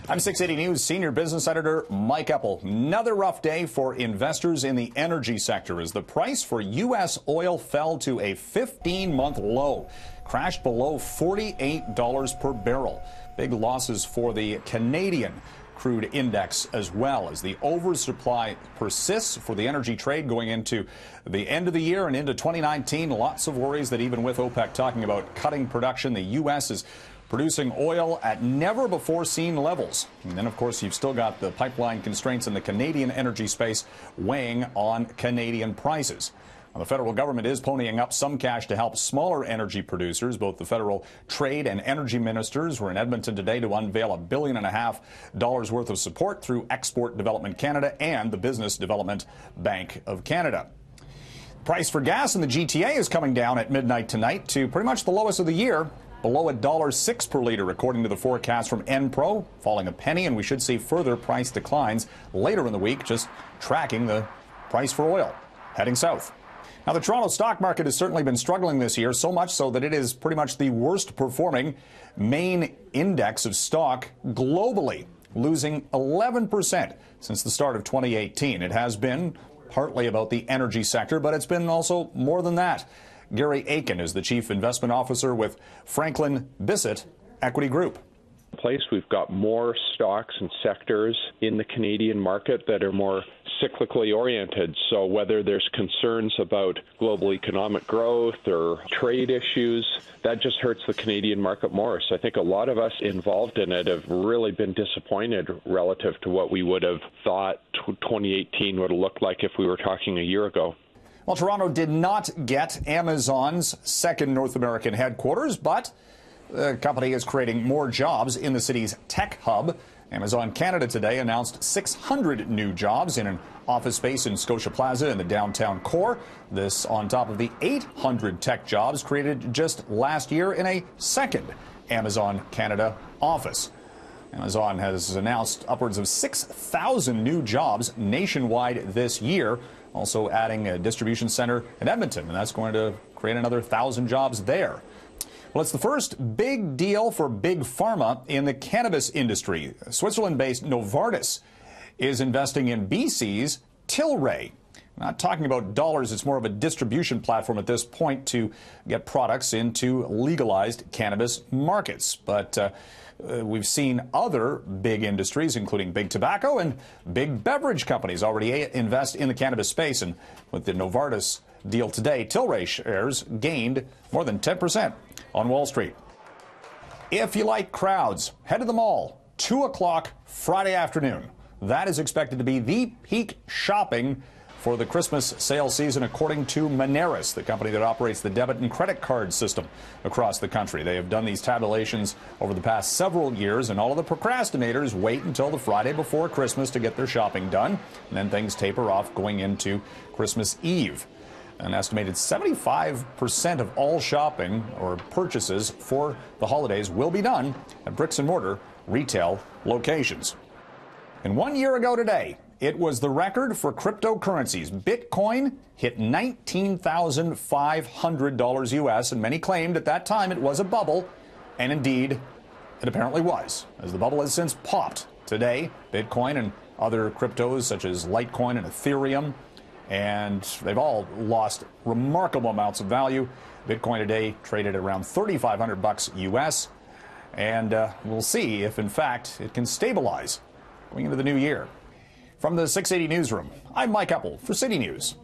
I'm 680 News Senior Business Editor Mike Eppel. Another rough day for investors in the energy sector as the price for U.S. oil fell to a 15-month low, crashed below $48 per barrel. Big losses for the Canadian crude index as well as the oversupply persists for the energy trade going into the end of the year and into 2019. Lots of worries that even with OPEC talking about cutting production, the U.S. is producing oil at never-before-seen levels. And then, of course, you've still got the pipeline constraints in the Canadian energy space weighing on Canadian prices. Now, the federal government is ponying up some cash to help smaller energy producers. Both the federal trade and energy ministers were in Edmonton today to unveil $1.5 billion worth of support through Export Development Canada and the Business Development Bank of Canada. Price for gas in the GTA is coming down at midnight tonight to pretty much the lowest of the year, below $1.06 per liter, according to the forecast from Enpro, falling a penny, and we should see further price declines later in the week, just tracking the price for oil heading south. Now, the Toronto stock market has certainly been struggling this year, so much so that it is pretty much the worst performing main index of stock globally, losing 11% since the start of 2018. It has been partly about the energy sector, but it's been also more than that. Gary Aiken is the Chief Investment Officer with Franklin Bissett Equity Group. We've got more stocks and sectors in the Canadian market that are more cyclically oriented. So whether there's concerns about global economic growth or trade issues, that just hurts the Canadian market more. So I think a lot of us involved in it have really been disappointed relative to what we would have thought 2018 would have looked like if we were talking a year ago. Well, Toronto did not get Amazon's second North American headquarters, but the company is creating more jobs in the city's tech hub. Amazon Canada today announced 600 new jobs in an office space in Scotia Plaza in the downtown core. This on top of the 800 tech jobs created just last year in a second Amazon Canada office. Amazon has announced upwards of 6,000 new jobs nationwide this year, also adding a distribution center in Edmonton, and that's going to create another 1,000 jobs there. Well, it's the first big deal for Big Pharma in the cannabis industry. Switzerland-based Novartis is investing in BC's Tilray. Not talking about dollars, it's more of a distribution platform at this point to get products into legalized cannabis markets. But we've seen other big industries, including big tobacco and big beverage companies, already invest in the cannabis space. And with the Novartis deal today, Tilray shares gained more than 10% on Wall Street. If you like crowds, head to the mall, 2 o'clock Friday afternoon. That is expected to be the peak shopping for the Christmas sale season, according to Moneris, the company that operates the debit and credit card system across the country. They have done these tabulations over the past several years, and all of the procrastinators wait until the Friday before Christmas to get their shopping done, and then things taper off going into Christmas Eve. An estimated 75% of all shopping or purchases for the holidays will be done at bricks and mortar retail locations. And 1 year ago today, it was the record for cryptocurrencies. Bitcoin hit $19,500 US, and many claimed at that time it was a bubble, and indeed it apparently was, as the bubble has since popped. Today, Bitcoin and other cryptos such as Litecoin and Ethereum, and they've all lost remarkable amounts of value. Bitcoin today traded at around $3,500 US, and we'll see if in fact it can stabilize going into the new year. From the 680 newsroom, I'm Mike Eppel for City News.